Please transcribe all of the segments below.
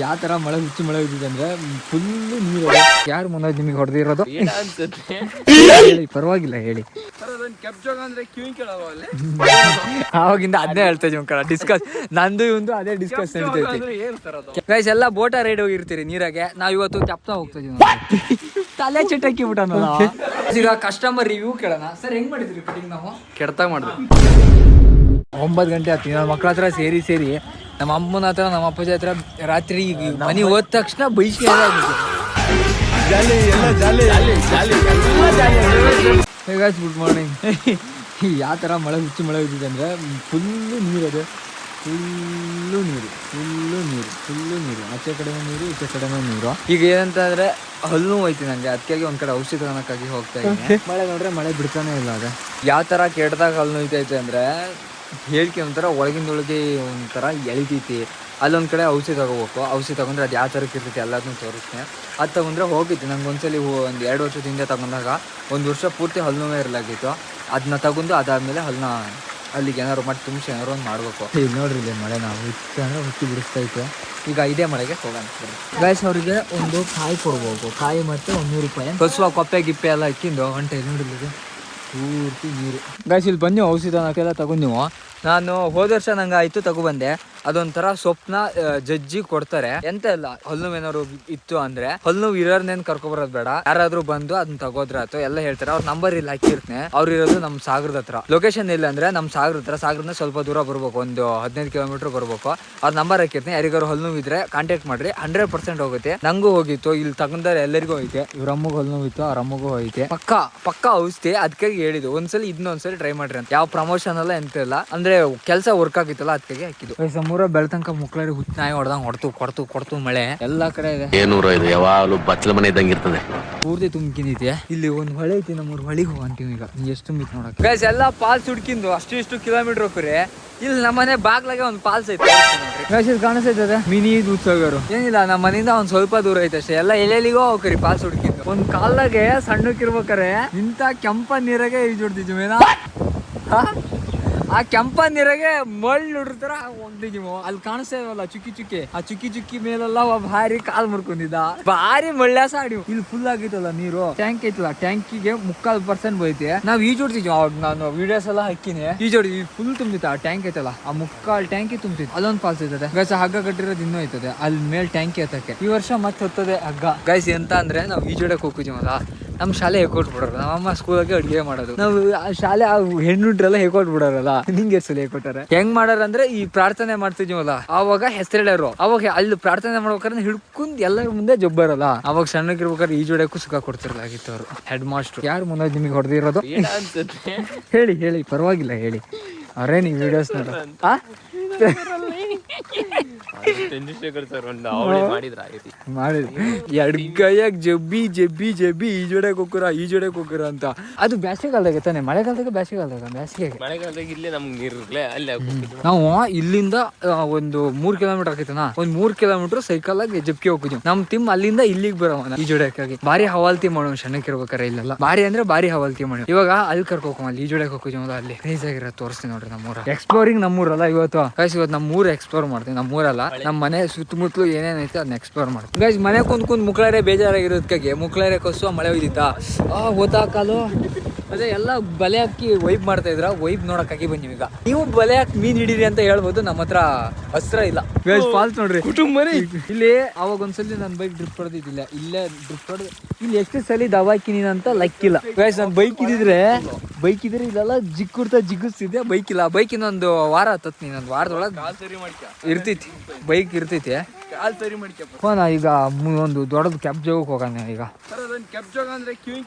ಯಾವ ತರ ಮಳೆ ಹುಚ್ಚು ಮಳೆ ಬಿದ್ದಿದೆ ಅಂದ್ರೆ ಫುಲ್ಲು ನೀರು. ಯಾರು ಮನೋಜ್ ನಿಮಗೆ ಹೊಡೆದಿರೋದು ಅನ್ಸುತ್ತೆ. ಹೇಳಿ, ಪರವಾಗಿಲ್ಲ ಹೇಳಿ. ಆವಾಗಿಂದ ಅದೇ ಹೇಳ್ತಾ ಇದ್ದೀವಿ ಡಿಸ್ಕಸ್. ನಂದು ಇವಂದು ಅದೇ ಡಿಸ್ಕಸ್ ನಡೀತೈತಿ. ಗೈಸ್ ಎಲ್ಲ ಬೋಟ ರೈಡ್ ಹೋಗಿರ್ತೀರಿ ನೀರಾಗೆ. ನಾವ್ ಇವತ್ತು ಕೆಪ್ತಾ ಹೋಗ್ತಾ ಇದೀವಿ. ತಲೆ ಚಿಟ್ಟಕ್ಕಿ ಬಿಟ್ಟನಲ್ಲ. ಈಗ ಕಸ್ಟಮರ್ ರಿವ್ಯೂ ಕೇಳೋಣ. ಸರ್ ಹೆಂಗ್ ಮಾಡಿದ್ರಿ ಕಟಿಂಗ್? ನಾವು ಕೆಡ್ತಾಗ ಮಾಡಿದ್ವಿ. 9 ಗಂಟೆ ಆಗ್ತೀವಿ. ನನ್ನ ಮಕ್ಳ ಹತ್ರ ಸೇರಿ ನಮ್ಮ ಅಮ್ಮನ ಹತ್ರ ನಮ್ಮ ಅಪ್ಪಾಜಿ ಹತ್ರ ರಾತ್ರಿ ಮನೆ ಹೋದ ತಕ್ಷಣ ಬೈಸ್ಕೆ ಗುಡ್ ಮಾರ್ನಿಂಗ್. ಯಾವ ಥರ ಮಳೆ ಹುಚ್ಚು ಮಳೆ ಬಿದ್ದಿದೆ ಅಂದರೆ ಫುಲ್ಲು ನೀರದೆ. ಫುಲ್ಲು ನೀರು ಆಚೆ ಕಡೆನೂ ನೀರು, ಈಚೆ ಕಡೆನೂ ನೀರು. ಈಗ ಏನಂತ ಅಂದರೆ ಹಲ್ಲು ಹೋಯ್ತು ನನಗೆ. ಅದಕ್ಕಾಗಿ ಒಂದು ಕಡೆ ಔಷಧಿ ತಗೊಳಕ್ಕಾಗಿ ಹೋಗ್ತಾ ಇದ್ದೀನಿ. ಮಳೆ ನೋಡ್ರೆ ಮಳೆ ಬಿಡ್ತಾನೆ ಇಲ್ಲ. ಅದೇ ಯಾವ ಥರ ಕೆಟ್ಟದಾಗ ಹಲ್ಲು ಹೋಯ್ತೈತೆ ಅಂದರೆ ಹೇಳಿಕೆ ಒಂಥರ ಒಳಗಿಂದೊಳಗೆ ಒಂಥರ ಎಳಿತೈತಿ. ಅಲ್ಲೊಂದು ಕಡೆ ಔಷಧಿ ತಗೋಬೇಕು. ಔಷಧಿ ತಗೊಂಡ್ರೆ ಅದು ಯಾವ ಥರಕ್ಕೆ ಇರ್ತೈತಿ ಎಲ್ಲದನ್ನೂ ತೋರಿಸ್ತೀನಿ. ಅದು ತಗೊಂಡ್ರೆ ಹೋಗಿತ್ತು. ನಂಗೆ ಒಂದ್ಸಲಿ ಒಂದು 2 ವರ್ಷದ ಹಿಂದೆ ತಗೊಂಡಾಗ 1 ವರ್ಷ ಪೂರ್ತಿ ಹಲ್ಲು ನೋವೇ ಇರಲಾಗಿತ್ತು. ಅದನ್ನ ತಗೊಂಡು ಅದಾದಮೇಲೆ ಹಲ್ಲನ್ನ ಅಲ್ಲಿಗೆ ಏನಾದ್ರು ಮಾಡಿ ತುಂಬಿಸಿ ಏನಾರು ಒಂದು ಮಾಡಬೇಕು. ಈಗ ನೋಡ್ರಿ ಇಲ್ಲಿ ಮಳೆ ನಾವು ಹುಚ್ಚು ಅಂದರೆ ಹುಚ್ಚು ಬಿಡಿಸ್ತೈತೆ. ಈಗ ಇದೇ ಮಳೆಗೆ ಹೋಗೋಣ. ಗೈಸ್ ಅವರಿಗೆ ಒಂದು ಕಾಯಿ ಕೊಡ್ಬೇಕು. ಕಾಯಿ ಮತ್ತು 100 ರೂಪಾಯಿ ಕಸುವ ಕೊಪ್ಪೆ ಗಿಪ್ಪೆ ಎಲ್ಲ ಇಕ್ಕಿಂದು ಹೊಂಟೆ ನೋಡಿದ್ರೆ ಪೂರ್ತಿ ನೀರು. ಗೈಸ್ ಇಲ್ಲಿ ಬನ್ನಿ, ಔಷಧ ಎಲ್ಲ ತಗೊಂಡಿವು. ನಾನು ಹೋದ ವರ್ಷ ನಂಗೆ ಆಯಿತು ತಗೊಬಂದೆ. ಅದೊಂಥರ ಸೊಪ್ಪನ್ನ ಜಜ್ಜಿ ಕೊಡ್ತಾರೆ. ಎಂತ ಇಲ್ಲ, ಹಲ್ಲು ಏನಾದ್ರು ಇತ್ತು ಅಂದ್ರೆ ಹಲ್ಲು ಇರೋರ್ನೇನ್ ಕರ್ಕೊಬರೋದು ಬೇಡ, ಯಾರಾದ್ರೂ ಬಂದು ಅದನ್ನ ತಗೋದ್ರ ಆಯ್ತು ಎಲ್ಲ ಹೇಳ್ತಾರೆ. ಅವ್ರ ನಂಬರ್ ಇಲ್ಲಿ ಹಾಕಿರ್ತೇನೆ. ಅವ್ರು ಇರೋದು ನಮ್ಮ ಸಾಗರದ ಹತ್ರ. ಲೊಕೇಶನ್ ಇಲ್ಲ ಅಂದ್ರೆ ನಮ್ಮ ಸಾಗರ ಹತ್ರ. ಸಾಗರದಿಂದ ಸ್ವಲ್ಪ ದೂರ ಬರ್ಬೇಕು, ಒಂದು 15 ಕಿಲೋಮೀಟರ್ ಬರ್ಬೇಕು. ಅವ್ರ ನಂಬರ್ ಹಾಕಿರ್ತೇನೆ. ಯಾರಿಗಾರು ಹಲ್ಲು ಇದ್ರೆ ಕಾಂಟ್ಯಾಕ್ಟ್ ಮಾಡ್ರಿ, 100% ಹೋಗುತ್ತೆ. ನಂಗೂ ಹೋಗಿತ್ತು, ಇಲ್ಲಿ ತಗೊಂಡಾರೆ ಎಲ್ಲರಿಗೂ ಹೋಯ್ತೆ. ಇವ್ರ ಅಮ್ಮಗೂ ಹಲ್ಲು ಇತ್ತು, ಅವ್ರ ಅಮ್ಮಗೂ ಹೋಯ್ತೆ. ಪಕ್ಕ ಔಷಧಿ. ಅದಕ್ಕೆ ಹೇಳಿದ್ದು ಒಂದ್ಸಲಿ ಇದನ್ನೊಂದ್ಸಲಿ ಟ್ರೈ ಮಾಡ್ರಿ ಅಂತ. ಯಾವ ಪ್ರಮೋಷನ್ ಎಲ್ಲ ಎಂತ ಇಲ್ಲ, ಅಂದ್ರೆ ಕೆಲಸ ವರ್ಕ್ ಆಗಿತ್ತಲ್ಲ ಅದಕ್ಕೆ ಹಾಕಿದ್ದು. ಮೂರ ಬೆಳ್ತಂಕ ಮುಕ್ಳರಿ ಹುಚ್ಚ ನಾಯಿ ಹೊಡೆದಂಗೆ ಕೊಡ್ತು ಮಳೆ ಎಲ್ಲಾ ಕಡೆ ಇದೆ. ಏನೂರ ಇದು ಯಾವಾಗಲೂ ಬಚ್ಚಲ ಮನೆ ಇದ್ದಂಗೆ ಇರ್ತದೆ. ಪೂರ್ತಿ ತುಂಬಿಕಿಂದೈತೆ. ಇಲ್ಲಿ ಒಂದು ಹೊಳೆ ಐತಿ, ನಮ್ಮೂರ್ ಹೊಳಿಗೆ ಹೋಗಂತೀವಿ. ಈಗ ಎಷ್ಟು ತುಂಬಿತ್ತು ನೋಡಕ್ಕೆ. ಗೈಸ್ ಎಲ್ಲ ಪಾಲ್ಸ್ ಹುಡ್ಕಿಂದು ಅಷ್ಟು ಕಿಲೋಮೀಟರ್ ಹೋಗ್ರಿ. ಇಲ್ಲಿ ನಮ್ಮನೆ ಬಾಗ್ಲಾಗೆ ಒಂದು ಪಾಲ್ಸ್ ಐತೆ. ಗೈಸ್ ಇದು ಕಾಣಿಸ್ತೈತೆ ಮಿನಿ ದೂದ್ಸಾಗರ್. ಏನಿಲ್ಲ, ನಮ್ಮ ಮನೆಯಿಂದ ಒಂದ್ ಸ್ವಲ್ಪ ದೂರ ಐತೆ ಅಷ್ಟೇ. ಎಲ್ಲ ಎಲ್ಲೆಲ್ಲಿಗೋ ಹೋಗ್ರಿ ಪಾಲ್ಸ್ ಹುಡ್ಕಿಂದು. ಒಂದ್ ಕಾಲಾಗೆ ಸಣ್ಣಕ್ಕಿರ್ಬೇಕಾರೆ ಇಂತ ಕೆಂಪ ನೀರಾಗೆ ಈಜುಡ್ತಿದ್ವಿ. ಆ ಕೆಂಪ ನೀರಾಗೆ ಮಳ್ಳು ಹುಡ್ತಾರ ಒಂದಿಗಿಮು. ಅಲ್ಲಿ ಕಾಣಿಸ್ತಾ ಇವಲ್ಲ ಚುಕ್ಕಿ ಆ ಚುಕ್ಕಿ ಮೇಲೆಲ್ಲ ಭಾರಿ ಕಾಲ್ ಮುರ್ಕೊಂಡಿದ್ದ. ಭಾರಿ ಮಳ್ಳ್ಯಾಸ ಆಡಿ. ಇಲ್ಲಿ ಫುಲ್ ಆಗಿತ್ತಲ್ಲ ನೀರು. ಟ್ಯಾಂಕ್ ಐತಲ್ಲ, ಟ್ಯಾಂಕಿಗೆ 3/4% ಬೈತೆ. ನಾವ್ ಈಜೋಡ್ತಿದ್ವಿ. ನಾನು ವಿಡಿಯೋಸ್ ಎಲ್ಲ ಹಾಕಿನಿ. ಈಜೋಡಿ ಫುಲ್ ತುಂಬಿತ್ತ. ಆ ಟ್ಯಾಂಕ್ ಐತಲ್ಲ, ಆ 3/4 ಟ್ಯಾಂಕಿ ತುಂಬಿತ್ತು. ಅಲ್ಲೊಂದ್ ಫಾಲ್ಸ್ ಐತದೆ ಗೈಸ್. ಹಗ್ಗ ಕಟ್ಟಿರೋದು ಇನ್ನೂ ಐತದೆ ಅಲ್ಲಿ ಮೇಲೆ ಟ್ಯಾಂಕಿ ಹತ್ತಕ್ಕೆ. ಈ ವರ್ಷ ಮತ್ತೆ ಹತ್ತದೆ ಹಗ್ಗ. ಗೈಸ್ ಎಂತ ಅಂದ್ರೆ ನಾವು ಈಜೋಡಕ್ ಹೋಗ್ತಿದ್ವಲ್ಲ, ನಮ್ಮ ಶಾಲೆ ಹೇಳ್ಕೊಟ್ಬಿಡೋರು. ನಮ್ಮಮ್ಮ ಸ್ಕೂಲಾಗೆ ಅಡುಗೆ ಮಾಡೋದು. ನಾವು ಆ ಶಾಲೆ ಹೆಣ್ಣುಡ್ರೆಲ್ಲ ಹೇಳ್ಕೊಟ್ಬಿಡೋರಲ್ಲ. ನಿಂಗೆ ಸಲ ಹೇಳ್ಕೊಟ್ಟಾರೆ. ಹೆಂಗ್ ಮಾಡಾರಂದ್ರೆ ಈ ಪ್ರಾರ್ಥನೆ ಮಾಡ್ತಿದ್ವಲ್ಲ ಅವಾಗ ಹೆಸರಿಡೋರು. ಅವಾಗ ಅಲ್ಲಿ ಪ್ರಾರ್ಥನೆ ಮಾಡ್ಬೇಕಾದ್ರೆ ಹಿಡ್ಕೊಂಡ್ ಎಲ್ಲರ ಮುಂದೆ ಜಬ್ಬರಲ್ಲ. ಅವಾಗ ಸಣ್ಣಗಿರ್ಬೇಕಾದ್ರೆ ಈಜೋಡಕ್ಕೂ ಸುಖ ಕೊಡ್ತಿರ್ಲಾಗಿತ್ತು ಅವರು. Head master. ಯಾರು ಮನೋಜ್ ನಿಮಗೆ ಹೊಡೆದಿರೋದು? ಹೇಳಿ, ಪರವಾಗಿಲ್ಲ ಹೇಳಿ. ಅವರೇ ನೀವು ವಿಡಿಯೋಸ್ ನೋಡ ಎಡ್ಗಯ್ಯಾಗ ಜಬ್ಬಿ ಈಜೋಡಕ್ ಹೋಗ್ರ ಅಂತ. ಅದು ಬ್ಯಾಸಿಗೆಗಾಲದಾಗ ತಾನೆ, ಮಳೆಗಾಲದಾಗ ಬ್ಯಾಸಿಗೆಗಾಲದಾಗ ಇಲ್ಲೇ ನಮ್ಗೆ ನೀರ್ಲೆ ಅಲ್ಲೇ ನಾವು ಇಲ್ಲಿಂದ ಒಂದು 3 ಕಿಲೋಮೀಟರ್ ಆಕೈತನ. ಒಂದ್ 3 ಕಿಲೋಮೀಟರ್ ಸೈಕಲ್ ಆಗಿ ಜಬ್ಕಿ ಹೋಗಿದ್ವಿ. ನಮ್ ತಿಮ್ ಅಲ್ಲಿಂದ ಇಲ್ಲಿಗೆ ಬರೋಣ ಈಜೋಡಕ್ಕಾಗಿ. ಭಾರಿ ಹವಾಲ್ತಿ ಮಾಡೋಣ ಸಣ್ಣಕ್ಕಿರ್ಬೇಕಾರೆ. ಇಲ್ಲೆಲ್ಲ ಭಾರಿ ಅಂದ್ರೆ ಭಾರಿ ಹವಾಲ್ತಿ ಮಾಡಿ. ಇವಾಗ ಅಲ್ಲಿ ಕರ್ಕೋಕೋ ಅಲ್ಲಿ ಈಜೋಡಕ್ ಹೋಗಿದ್ವಿ. ಅಲ್ಲಿ ಕ್ರೇಜ್ ಆಗಿರೋ ತೋರಿಸ್ತೀನಿ ನೋಡ್ರಿ. ನಮ್ಮೂರ ಎಕ್ಸ್ಪ್ಲೋರಿಂಗ್ ನಮ್ಮೂರಲ್ಲ ಇವತ್ತು ಗೈಸ್. ಇವತ್ತು ನಮ್ಮೂರ ಎಕ್ಸ್ಪ್ಲೋರ್ ಮಾಡ್ತೀನಿ. ನಮ್ಮೂರಲ್ಲ, ನಮ್ಮ ಮನೆ ಸುತ್ತಮುತ್ತಲು ಏನೇನೈತೆ ಅದನ್ನ ಎಕ್ಸ್ಪ್ಲೋರ್ ಮಾಡ್ತೀನಿ ಗೈಸ್. ಮನೆ ಕುಂದ್ ಮುಕ್ಳಾರೆ ಬೇಜಾರಾಗಿರೋದಕ್ಕಾಗಿ ಮುಕ್ಳಾರೆ ಕಸುವ ಮಳೆ ಹೋಯ್ತಿತ್ತ. ಓದಾಕಲು ಅದೇ ಎಲ್ಲ ಬಲೆ ಹಾಕಿ ವೈಬ್ ಮಾಡ್ತಾ ಇದ್ರ. ವೈಬ್ ನೋಡಕ್ಕಾಗಿ ಬಂದಿವಿ. ಈಗ ನೀವು ಬಲೆ ಹಾಕಿ ಮೀನ್ ಹಿಡೀರಿ ಅಂತ ಹೇಳ್ಬೋದು. ನಮ್ಮ ಹತ್ರ ಅಸ್ತ್ರ ಇಲ್ಲ. ಫಾಲ್ಸ್ ನೋಡ್ರಿ ಕುಟುಂಬನೇ. ಇಲ್ಲಿ ಅವಾಗ ಒಂದ್ಸಲಿ ನನ್ನ ಬೈಕ್ ಡ್ರಿಪ್ ಹೊಡೆದಿದ್ದಿಲ್ಲ. ಇಲ್ಲೇ ಡ್ರಿಪ್ ಹೊಡೆದು ಇಲ್ಲಿ ಎಷ್ಟು ಸಲ ದವಾಕಿನಿ ಅಂತ ಲೆಕ್ಕಿಲ್ಲ ಗೈಸ್. ನಾನು ಬೈಕ್ ಇದ್ರೆ ಇಲ್ಲೆಲ್ಲ ಜಿಗ್ಗಿಸ್ತಿದ್ದೆ. ಬೈಕ್ ಇಲ್ಲ. ಬೈಕ್ ಇನ್ನೊಂದು ವಾರ ಹತ್ತತ್. ಇನ್ನೊಂದು ವಾರದೊಳಗೆ ಇರ್ತೈತಿ ಬೈಕ್ ಇರ್ತೈತಿ. ಫೋನ್ ಈಗ ಒಂದು ದೊಡ್ಡದು ಕ್ಯಾಬ್ ಜೋಗಕ್ಕೆ ಹೋಗೋಣ. ಈಗ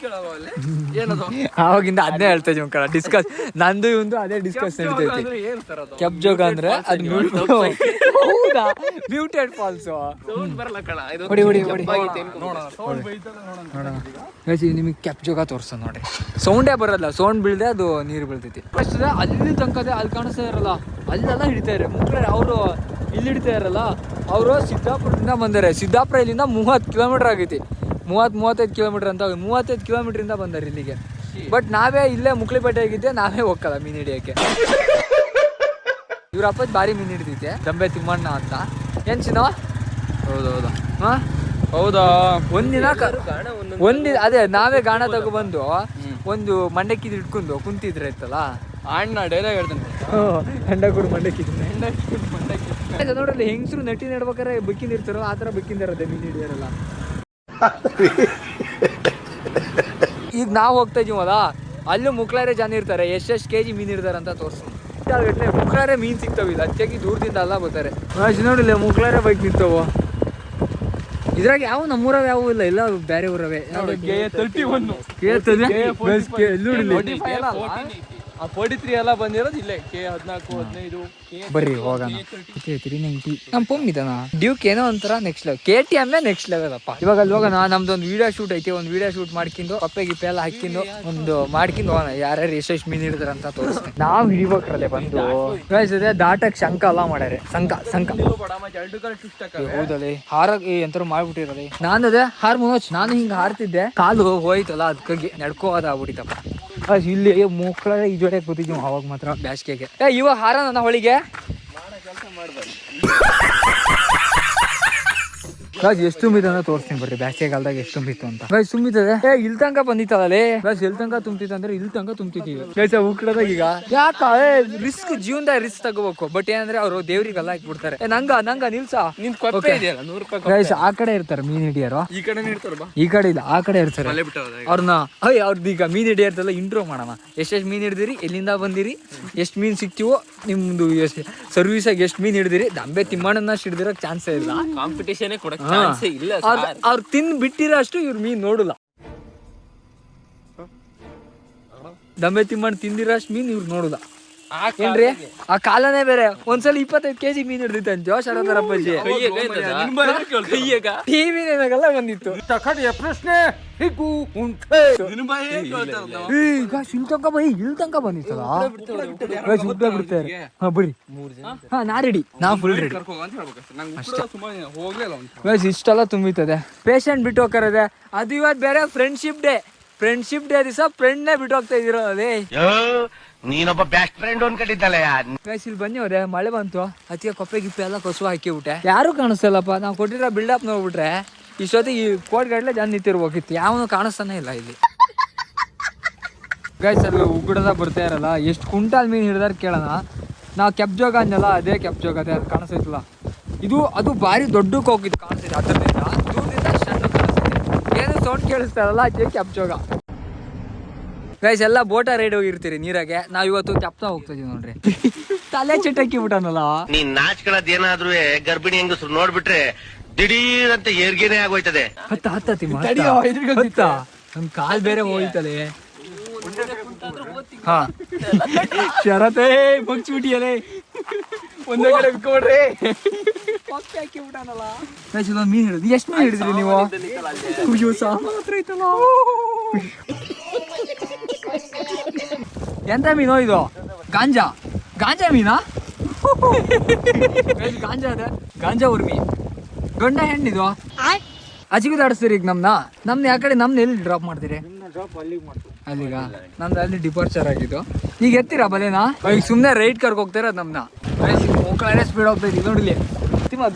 ಆವಾಗಿಂದ ಅದೇ ಹೇಳ್ತಾ ಇದ್ದೀವಿ ಡಿಸ್ಕಸ್. ನಂದು ಇವಂದು ಅದೇ ಡಿಸ್ಕಸ್ ನಡೀತೈತಿ. ಕ್ಯಾಬ್ ಜೋಗ ಅಂದ್ರೆ ಅದು ಮ್ಯೂಟೆಡ್ ಫಾಲ್ಸ್. ನಿಮಗೆ ಕ್ಯಾಬ್ ಜೋಗ ತೋರ್ಸ ನೋಡ್ರಿ. ಸೌಂಡೇ ಬರಲ್ಲ. ಸೌಂಡ್ ಬೀಳ್ದೆ ಅದು ನೀರು ಬೀಳ್ತೈತಿ. ಅಲ್ಲಿ ತನಕದೆ ಅಲ್ಲಿ ಕಾಣಿಸ್ತಾ ಇರಲ್ಲ. ಅಲ್ಲೆಲ್ಲ ಹಿಡಿತಾ ಇರ ಮುಕ್ಳರೆ. ಅವರು ಇಲ್ಲಿ ಹಿಡಿತಾ ಇರಲ್ಲ. ಅವರು ಸಿದ್ದಾಪುರದಿಂದ ಬಂದಾರೆ. ಸಿದ್ದಾಪುರ ಇಲ್ಲಿಂದ 30 ಕಿಲೋಮೀಟರ್ ಆಗೈತಿ. 30-35 ಕಿಲೋಮೀಟರ್ ಅಂತ. 35 ಕಿಲೋಮೀಟರ್ ಬಂದಾರೆ ಇಲ್ಲಿಗೆ. ಬಟ್ ನಾವೇ ಇಲ್ಲೇ ಮುಕ್ಳಿಪೇಟೆ ಆಗಿದ್ದೆ. ನಾವೇ ಹೋಗಲ್ಲ ಮೀನ್ ಹಿಡಿಯಕ್ಕೆ. ಇವ್ರ ಅಪ್ಪದ ಭಾರಿ ಮೀನ್ ಹಿಡಿತೈತೆ. ದಂಬೆ ತಿಮ್ಮಣ್ಣ ಅಂತ. ಏನ್ ಚಿನ್ನವ ಹೌದೌದಾ ಹಾ ಹೌದಾ ಒಂದಿನ ಅದೇ ನಾವೇ ಗಾಣ ತಗೊಬಂದು ಒಂದು ಮಂಡಕ್ಕಿದ್ ಇಟ್ಕೊಂಡು ಕುಂತಿದ್ರೆ ಇತ್ತಲ್ಲ ಅಣ್ಣ ಡೈಲಾಗ್ ಹೇಳ್ತಾನೆ ಹೆಂಡ ಕೂಡ ಮಂಡಕ್ಕಿ ನೋಡ್ರಲ್ಲಿ ಹೆಂಗಸರು ನಟಿ ನಡ್ಬೇಕಾರೆ ಬಕ್ಕಿಂದ ಇರ್ತಾರೋ ಆ ಥರ ಬಕ್ಕಿಂದ ಇರೋದೆ ಮೀನು ಹಿಡಿಯೋರಲ್ಲ. ಈಗ ನಾವು ಹೋಗ್ತಾ ಇದೀವಲ್ಲ ಅಲ್ಲೂ ಮುಕ್ಳಾರೆ ಜನ ಇರ್ತಾರೆ, ಎಷ್ಟೆಷ್ಟು ಕೆಜಿ ಮೀನು ಹಿಡ್ದಾರೆ ಅಂತ ತೋರಿಸ್ತೀನಿ. ಮುಕ್ಳಾರೆ ಮೀನು ಸಿಗ್ತಾವಿಲ್ಲ, ಅದಕ್ಕಾಗಿ ದೂರದಿಂದ ಎಲ್ಲ ಬರ್ತಾರೆ. ನೋಡಿಲ್ಲ ಮುಕ್ಳಾರೆ ಬೈಕ್ ನಿಂತವು. ಇದ್ರಾಗ ಯಾವ ನಮ್ಮೂರವ ಯಾವ ಇಲ್ಲ, ಎಲ್ಲ ಬೇರೆ ಊರವೇ. ಆ 43 ಎಲ್ಲ ಬಂದಿರೋದು ಇಲ್ಲೇ K14 15 ಬರ್ರಿ ಹೋಗೋಣ. 390 ನಮ್ಮ ಪೊಮ್ಮಿದಾನ ಡ್ಯೂಕ್ ಏನೋ ಒಂಥರ next level, KTM next level ಅಪ್ಪ. ಇವಾಗ ಅಲ್ಲಿ ಹೋಗೋಣ, ನಮ್ದೊಂದು ವಿಡಿಯೋ ಶೂಟ್ ಐತಿ, ಒಂದು ವಿಡಿಯೋ ಶೂಟ್ ಮಾಡ್ಕೊಂಡು ಕಪ್ಪೆ ಗಿಪ್ಪೆ ಎಲ್ಲ ಹಾಕಿಂದು ಒಂದು ಮಾಡ್ಕೊಂಡು ಹೋಗೋಣ. ಯಾರ್ಯಾರು ಎಷ್ಟೆಷ್ಟು ಮೀನು ಹಿಡಿದಾರ ಅಂತ ತೋರಿಸ್ತೀನಿ. ನಾವು ಹಿಡಿಬೇಕ್ರಲ್ಲೇ ಬಂದು ಅದೇ ದಾಟಕ್ ಶಂಕ ಎಲ್ಲ ಮಾಡ್ಯಾರೆ. ಸಂಕ ಹೌದಲ್ಲಿ ಹಾರಾಗಿ ಎಂತಾರು ಮಾಡ್ಬಿಟ್ಟಿರೋದೆ. ನಾನು ಅದೇ ಮನೋಜ್ ನಾನು ಹಿಂಗ ಹಾರ್ತಿದ್ದೆ, ಕಾಲು ಹೋಯ್ತಲ್ಲ ಅದಕ್ಕಾಗಿ ನಡ್ಕೋದ ಆಗ್ಬಿಟ್ಟಿತ್ತಪ್ಪ. ಇಲ್ಲಿ ಮುಕ್ಕಳ ಈ ಜೋಡೆ ಕೂತಿದ್ವಿ ಅವಾಗ ಮಾತ್ರ ಬ್ಯಾಸ್ಗೆಗೆ. ಇವಾಗ ಹಾರ ನನ್ನ ಹೊಳಿಗೆ ಎಷ್ಟು ತುಂಬಿತ ತೋರಿಸ್ತೀನಿ ಬರ್ರಿ. ಬ್ಯಾಸಿಗೆಗಾಲದಾಗ ಎಷ್ಟು ತುಂಬಿತ್ತು ಅಂತ ತುಂಬಿತದೆ. ಇಲ್ಲಿ ತನಕ ಬಂದಿತ್ತಲ್ಲೇ ಎಲ್ಲಿ ತನಕ ತುಂಬಿತ್ತು ಅಂದ್ರೆ ಇಲ್ಲಿ ತನಕ ತುಂಬಿತಿದ್ದೀವಿ ಉಕ್ಕಡದಾಗ. ಈಗ ಯಾಕ ರಿಸ್ಕ್ ಜೀವನದ ರಿಸ್ಕ್ ತಗೋಬೇಕು, ಬಟ್ ಏನಂದ್ರೆ ಅವರು ದೇವ್ರಿಗೆಲ್ಲ ಹಾಕ್ಬಿಡ್ತಾರೆ. ನಂಗ ನಿಲ್ಸ ಆ ಕಡೆ ಇರ್ತಾರೆ ಮೀನ್ ಹಿಡಿಯಾರು, ಈ ಕಡೆ ಇರ್ತಾರ, ಈ ಕಡೆ ಇಲ್ಲ ಆ ಕಡೆ ಇರ್ತಾರೆ. ಅವ್ರನ್ನ ಅವ್ರದ್ದು ಈಗ ಮೀನ್ ಹಿಡಿಯಾರ್ದೆಲ್ಲ ಇಂಟ್ರೋ ಮಾಡೋಣ. ಎಷ್ಟೆಷ್ಟು ಮೀನ್ ಹಿಡಿದಿರಿ, ಎಲ್ಲಿಂದ ಬಂದಿರಿ, ಎಷ್ಟು ಮೀನ್ ಸಿಕ್ತಿವೋ, ನಿಮ್ದು ಸರ್ವಿಸಾಗಿ ಎಷ್ಟು ಮೀನ್ ಹಿಡಿದಿರಿ. ದಂಬೆ ತಿಮ್ಮಣ್ಣನ ಹಿಡಿದಿರಕ್ ಚಾನ್ಸೇ ಇಲ್ಲ. ಕಾಂಪಿಟೇಷನ್ ಅವ್ರು ತಿಂದು ಬಿಟ್ಟಿರೋ ಅಷ್ಟು ಇವ್ರ ಮೀನ್ ನೋಡಲ್ಲ. ದಂಬೆ ತಿಮ್ಮಣ್ಣ ತಿಂದಿರೋ ಅಷ್ಟು ಮೀನ್ ಇವ್ರು ನೋಡಲ್ಲ ಏನ್ರಿ. ಆ ಕಾಲನೇ ಬೇರೆ. ಒಂದ್ಸಲ 25 kg ಮೀನ್ ಹಿಡ್ದಿತ್ತಂತೆ ಶರದರಪ್ಪಾಜಿ. ಟಿವಿನೆಲ್ಲ ಬಂದಿತ್ತು. ಪ್ರಶ್ನೆ ಇಲ್ಲಿ ತನಕ ಬಂದಿತ್ತಲ್ಲ ಬಿಡ್ತಾರೆ. ಹಾ ಬಿಡಿ, ಹಾ ನಾ ರೆಡಿ, ನಾ ಫುಲ್ ರೆಡಿ. ಇಷ್ಟೆಲ್ಲ ತುಂಬಿತದೆ. ಪೇಷಂಟ್ ಬಿಟ್ಟು ಹೋಗ್ತಾರದೆ. ಅದು ಇವತ್ತು ಬೇರೆ ಫ್ರೆಂಡ್ಶಿಪ್ ಡೇ ದಿವಸ ಫ್ರೆಂಡ್ನೇ ಬಿಟ್ಟು ಹೋಗ್ತಾ ಇದೀರೋ ಅದೇ. ನೀನೊಬ್ಬ ಬೆಸ್ಟ್ ಫ್ರೆಂಡ್ ಅನ್ಕೊಂಡಿದ್ದಲ್ಲ. ಇಲ್ಲಿ ಬಂದಿವ್ರೆ, ಮಳೆ ಬಂತು, ಅತಿಯ ಕೊಪ್ಪೆ ಗಿಪ್ಪೆ ಎಲ್ಲ ಕಸುವ ಹಾಕಿಬಿಟ್ಟೆ. ಯಾರು ಕಾಣಿಸ್ತಲ್ಲಪ್ಪ. ನಾವು ಕೊಟ್ಟಿರೋ ಬಿಲ್ಡಪ್ ನೋಡ್ಬಿಟ್ರೆ ಇಷ್ಟೊತ್ತಿಗೆ ಈ ಕೋಟ್ಗಡ್ಲೆ ಜನ ನಿಂತಿರ್ಬೇಕಿತ್ತು, ಯಾವನು ಕಾಣಿಸ್ತಾನೆ ಇಲ್ಲ ಇಲ್ಲಿ. ಗೈಸ್ ಅಲ್ಲಿ ಉಗುಡದ ಬರ್ತಾ ಇರಲ್ಲ. ಎಷ್ಟು ಕುಂಟಾಲ್ ಮೀನು ಹಿಡ್ದಾರ ಕೇಳೋಣ. ನಾವು ಕೆಪ್ ಜೋಗ ಅಂದಲ್ಲ, ಅದೇ ಕೆಪ್ ಜೋಗ ಅದೇ ಕಾಣಿಸ್ತೈತಲ್ಲ. ಅದು ಭಾರಿ ದೊಡ್ಡಕ್ಕೆ ಹೋಗಿತ್ತು ಕಾಣಿಸ್ತೈತೆ. ಅದರಿಂದ ದೂರದಿಂದ ಸಣ್ಣ ಕಾಣಿಸ್ತೈತೆ. ಏನು ಸೌಂಡ್ ಕೇಳಿಸ್ತಾರಲ್ಲ ಅದೇ ಕೆಪ್ ಜೋಗ. ಗೈಸ್ ಎಲ್ಲ ಬೋಟ ರೈಡ್ ಹೋಗಿರ್ತೀರಿ ನೀರಾಗೆ. ನಾವ್ ಇವತ್ತು ಕೆಪ್ತಾ ಹೋಗ್ತಾ ಇದೀವಿ ನೋಡ್ರಿ. ತಲೆ ಚಿಟ್ಟಕ್ಕಿ ಬಿಟ್ಟನಲ್ಲ. ನೀನ್ ನಾಚ್ಕೊಳ್ಳೋದ್ ಏನಾದ್ರೂ ಗರ್ಭಿಣಿ ಹೆಂಗಸ್ರು ನೋಡ್ಬಿಟ್ರೆ ದಿಢೀರ್ ಅಂತ ಏರ್ಗೇನೆ ಆಗೋಯ್ತದೆ. ನಮ್ ಕಾಲ್ ಬೇರೆ ಹೋಯ್ತದೆ. ಹಾ ಶರತೆ ಬಗ್ಸ್ಬಿಟ್ಟಿಯಲೇ ಒಂದೇ ಕಡೆ ಬಿಟ್ಕೊಡ್ರಿ. ಮೀನ್ ಹಿಡಿದ್ರಿ, ಎಷ್ಟು ಮೀನ್ ಹಿಡಿದ್ರಿ ನೀವು? ಎಂತ ಮೀನು ಇದು? ಗಾಂಜಾ ಮೀನಾ? ಗಾಂಜಾ ಅದ, ಗಾಂಜಾ ಉರ್ಮಿ. ಗಂಡ ಹೆಣ್ಣಿದು ಅಜಿಗೂ ಆಡಿಸ್ತೀರಿ. ಈಗ ನಮ್ನ ಯಾ ಕಡೆ ನಮ್ನ ಎಲ್ಲಿ ಡ್ರಾಪ್ ಮಾಡ್ತೀರಿ? ಅಲ್ಲಿಗ ನಮ್ದು ಅಲ್ಲಿ ಡಿಪಾರ್ಚರ್ ಆಗಿದ್ದು. ಈಗ ಎತ್ತೀರಾ ಬಲೇನಾ? ಈಗ ಸುಮ್ಮನೆ ರೈಟ್ ಕರ್ಕ ಹೋಗ್ತಾರ ನಮ್ನ. ಸ್ಪೀಡ್ ಹೋಗ್ತಾ ಇದೀವಿ ನೋಡಿಲಿ.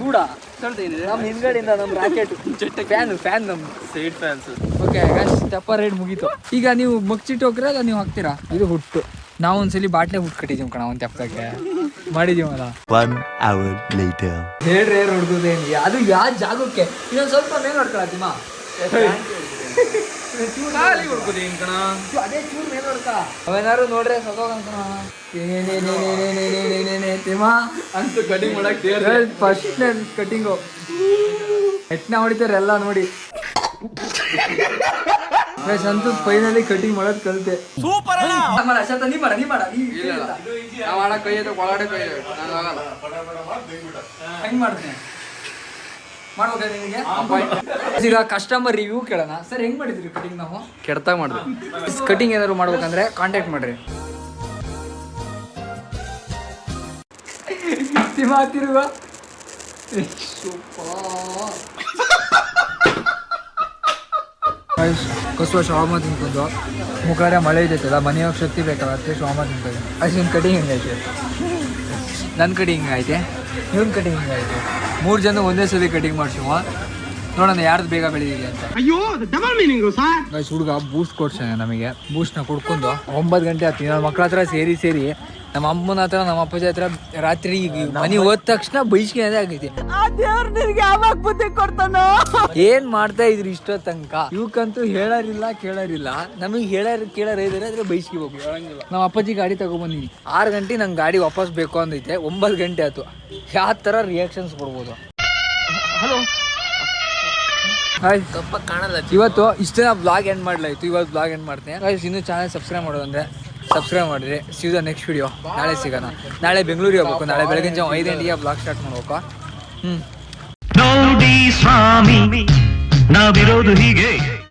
ದೂಡ ನಮ್ಮ ಹಿಂದ್ಗಡೆಯಿಂದ ನಮ್ಮ ರಾಕೆಟ್ ಫ್ಯಾನ್ ನಮ್ಮ ಸೈಡ್ ಫ್ಯಾನ್ಸ್. ಓಕೆ ಸ್ಟೆಪ್ಪ ರೈಡ್ ಮುಗೀತು. ಈಗ ನೀವು ಮಗ್ಚಿಟ್ಟು ಹೋಗ್ರ ಅಲ್ಲ ನೀವು ಹಾಕ್ತೀರಾ? ಇದು ಹುಟ್ಟು. ನಾವು ಒಂದ್ಸಲಿ ಬಾಟ್ಲೆ ಹುಟ್ಟು ಕಟ್ಟಿದೀವಿ ಕಣ, ಒಂದು ತೆಪ್ಪಕ್ಕೆ ಮಾಡಿದೀವಲ್ಲ. ಹೇಳ್ರಿ ಹೊಡ್ಕೋದೇನು ಅದು ಯಾವ ಜಾಗಕ್ಕೆ? ಇನ್ನೊಂದು ಸ್ವಲ್ಪ ಮೇಲೆ ಹೊಡ್ಕೊಳತ್ತಿಮ್ಮ. ಅದೇ ಚೂರು ಮೇಲೆ ಹೊಡ್ಕ. ಅವೇನಾರು ನೋಡ್ರೆ ಸತ್ತೋಗಂಕಣ ಅಂತ ಕಟಿಂಗ್ ಮಾಡಕ್ ಫಸ್ಟ್ ಕಟಿಂಗು ಎಟ್ನ ಹೊಡಿತಾರೆ ಎಲ್ಲ ನೋಡಿ. ಸಂತು ಫೈನಲಿ ಕಟಿಂಗ್ ಮಾಡೋದ್ ಕಲಿತೆ. ಸೂಪರ್ ಹೆಂಗ್ ಮಾಡ್ತೀನಿ ಮಾಡ್ಬೇಕಾ ನಿಮಗೆ? ಈಗ ಕಸ್ಟಮರ್ ರಿವ್ಯೂ ಕೇಳೋಣ. ಸರ್ ಹೆಂಗ್ ಮಾಡಿದ್ರಿ ಕಟಿಂಗ್? ನಾವು ಕೆಡ್ತಾಗ ಮಾಡಿದ್ವಿ. ಕಟಿಂಗ್ ಏನಾದ್ರು ಮಾಡ್ಬೇಕಂದ್ರೆ ಕಾಂಟ್ಯಾಕ್ಟ್ ಮಾಡ್ರಿ. ತಿರುವ ಕಸುವ ಶಾಮ ತಿನ್ಕೊಂಡು ಮುಖಾರೆ ಮಳೆ ಇದೈತಲ್ಲ, ಮನೆಯಾಗ ಶಕ್ತಿ ಬೇಕಲ್ಲ, ಅದಕ್ಕೆ ಶಾಮ ತಿನ್ಕೊಂಡು. ಅಷ್ಟು ನಿಮ್ಮ ಕಟಿಂಗ್ ಹಿಂಗೈತೆ, ನನ್ನ ಕಟಿಂಗ್ ಹಿಂಗೈತೆ, ಇವನ್ ಕಟಿಂಗ್ ಹಿಂಗೈತೆ. 3 ಜನ ಒಂದೇ ಸಲ ಕಟಿಂಗ್ ಮಾಡ್ಸುವ, ನೋಡೋಣ ಯಾರ್ದು ಬೇಗ ಬೆಳಿದಿದೆ ಅಂತ. ಅಯ್ಯೋ ಡಬಲ್ ಮೀನಿಂಗ್ ಸರ್. ಗೈಸ್ ಹುಡುಗ ಬೂಸ್ಟ್ ಕೊಡ್ಸಾನೆ ನಮಗೆ. ಬೂಸ್ಟ್ನ ಕುಡ್ಕೊಂಡು 9 ಗಂಟೆ ಆಗ್ತೀವಿ. ನಮ್ಮ ಮಕ್ಳ ಹತ್ರ ಸೇರಿ ನಮ್ಮ ಅಮ್ಮನ ಹತ್ರ ನಮ್ಮ ಅಪ್ಪಾಜಿ ಹತ್ರ ರಾತ್ರಿ ಮನೆ ಹೋದ ತಕ್ಷಣ ಬೈಸ್ಕಿನದೇ ಆಗೈತಿ. ಏನ್ ಮಾಡ್ತಾ ಇದ್ರಿ ಇಷ್ಟೋ ತನಕ? ಇವಕ್ಕಂತೂ ಹೇಳೋರಿಲ್ಲ ಕೇಳೋರಿಲ್ಲ. ನಮಗೆ ಕೇಳೋರ್ ಇದಾರೆ ಆದ್ರೆ ಬೈಸ್ಕಿಬೇಕು. ನಮ್ಮ ಅಪ್ಪಾಜಿ ಗಾಡಿ ತಗೊಬಂದಿನಿ. 6 ಗಂಟೆ ನಂಗೆ ಗಾಡಿ ವಾಪಸ್ ಬೇಕು ಅಂದೈತೆ. 9 ಗಂಟೆ ಆಯ್ತು. ಯಾವ ತರ ರಿಯಾಕ್ಷನ್ಸ್ ಕೊಡ್ಬೋದು? ಹಲೋ ಇವತ್ತು ಇಷ್ಟೇ ಬ್ಲಾಗ್ ಎಂಡ್ ಮಾಡ್ಲಾಯ್ತು. ಇವತ್ತು ಬ್ಲಾಗ್ ಎಂಡ್ ಮಾಡ್ತೇನೆ. ಇನ್ನೂ ಚಾನಲ್ ಸಬ್ಸ್ಕ್ರೈಬ್ ಮಾಡೋದಂದ್ರೆ ಸಬ್ಸ್ಕ್ರೈಬ್ ಮಾಡಿರಿ. C the next video. ನಾಳೆ ಸಿಗೋಣ. ನಾಳೆ ಬೆಂಗಳೂರಿಗೆ ಹೋಗ್ಬೇಕು. ನಾಳೆ ಬೆಳಗ್ಗೆ 5 ಗಂಟೆಗೆ ಬ್ಲಾಗ್ ಸ್ಟಾರ್ಟ್ ಮಾಡ್ಬೇಕು. ನೋಡಿ ಸ್ವಾಮಿ ನಾವಿರೋದು ಹೀಗೆ.